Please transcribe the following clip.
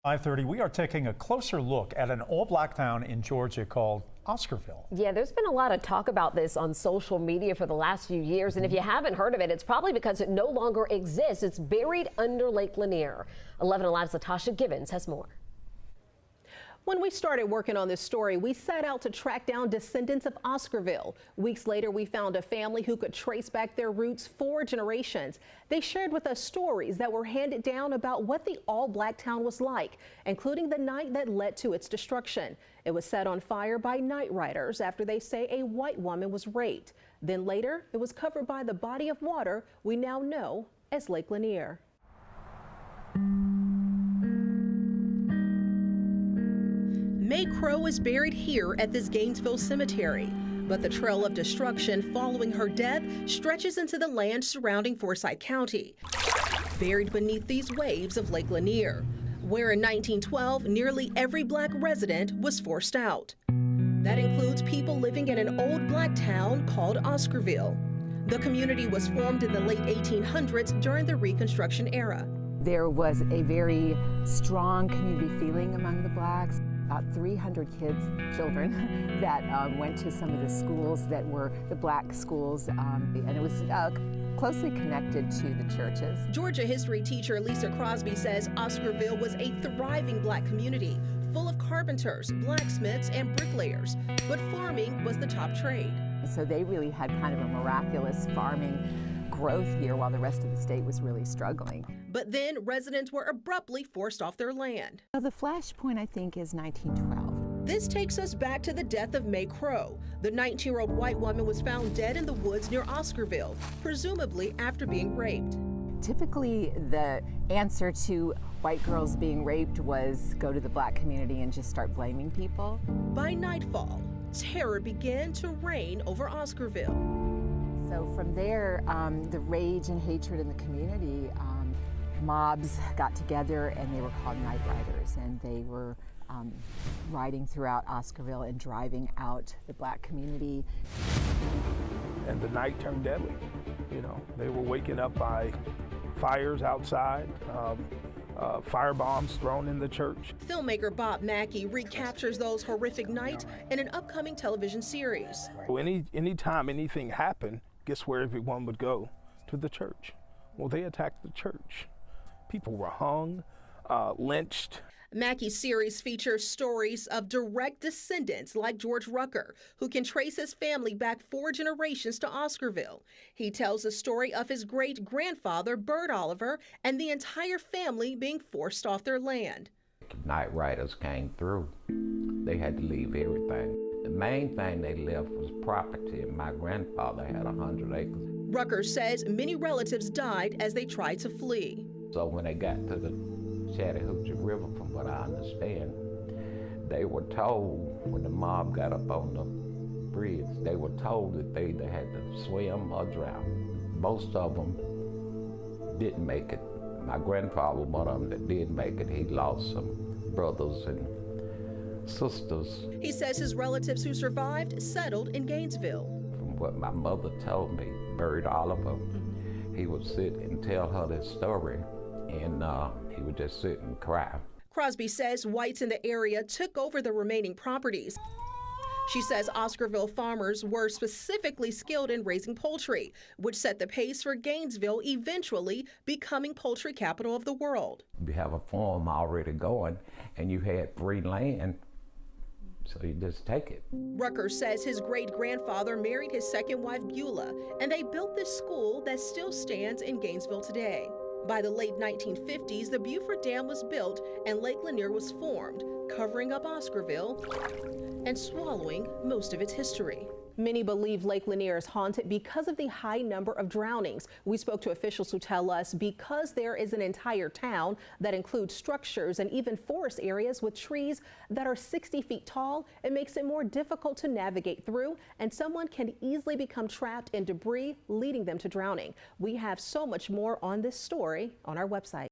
5:30, we are taking a closer look at an all-black town in Georgia called Oscarville. Yeah, there's been a lot of talk about this on social media for the last few years, and if you haven't heard of it, it's probably because it no longer exists. It's buried under Lake Lanier. 11 Alive's Latasha Gibbons has more. When we started working on this story, we set out to track down descendants of Oscarville. Weeks later, we found a family who could trace back their roots 4 generations. They shared with us stories that were handed down about what the all-black town was like, including the night that led to its destruction. It was set on fire by night riders after they say a white woman was raped. Then later, it was covered by the body of water we now know as Lake Lanier. May Crow is buried here at this Gainesville cemetery, but the trail of destruction following her death stretches into the land surrounding Forsyth County, buried beneath these waves of Lake Lanier, where in 1912 nearly every black resident was forced out. That includes people living in an old black town called Oscarville. The community was formed in the late 1800s during the Reconstruction era. There was a very strong community feeling among the blacks. About 300 children that went to some of the schools that were the black schools, and it was closely connected to the churches. Georgia history teacher Lisa Crosby says Oscarville was a thriving black community, full of carpenters, blacksmiths, and bricklayers, but farming was the top trade. So they really had kind of a miraculous farming growth here while the rest of the state was really struggling. But then residents were abruptly forced off their land. So the flashpoint, I think, is 1912. This takes us back to the death of May Crow. The 19-year-old white woman was found dead in the woods near Oscarville, presumably after being raped. Typically, the answer to white girls being raped was go to the black community and just start blaming people. By nightfall, terror began to reign over Oscarville. So from there, the rage and hatred in the community, mobs got together and they were called night riders, and they were riding throughout Oscarville and driving out the black community. And the night turned deadly. You know, they were waking up by fires outside, fire bombs thrown in the church. Filmmaker Bob Mackey recaptures those horrific nights in an upcoming television series. Anytime anything happened, guess where everyone would go? To the church. Well, they attacked the church. People were hung, lynched. Mackey's series features stories of direct descendants like George Rucker, who can trace his family back 4 generations to Oscarville. He tells the story of his great-grandfather, Bert Oliver, and the entire family being forced off their land. Night riders came through. They had to leave everything. The main thing they left was property, and my grandfather had 100 acres. Rucker says many relatives died as they tried to flee. So when they got to the Chattahoochee River, from what I understand, they were told, when the mob got up on the bridge, they were told that they either had to swim or drown. Most of them didn't make it. My grandfather was one of them that did make it. He lost some brothers and sisters. He says his relatives who survived settled in Gainesville. From what my mother told me, Bert Oliver, he would sit and tell her this story, and he would just sit and cry. Crosby says whites in the area took over the remaining properties. She says Oscarville farmers were specifically skilled in raising poultry, which set the pace for Gainesville eventually becoming poultry capital of the world. You have a farm already going, and you had free land, so you just take it. Rucker says his great-grandfather married his second wife, Beulah, and they built this school that still stands in Gainesville today. By the late 1950s, the Beaufort Dam was built and Lake Lanier was formed, covering up Oscarville and swallowing most of its history. Many believe Lake Lanier is haunted because of the high number of drownings. We spoke to officials who tell us because there is an entire town that includes structures and even forest areas with trees that are 60 feet tall, it makes it more difficult to navigate through, and someone can easily become trapped in debris, leading them to drowning. We have so much more on this story on our website.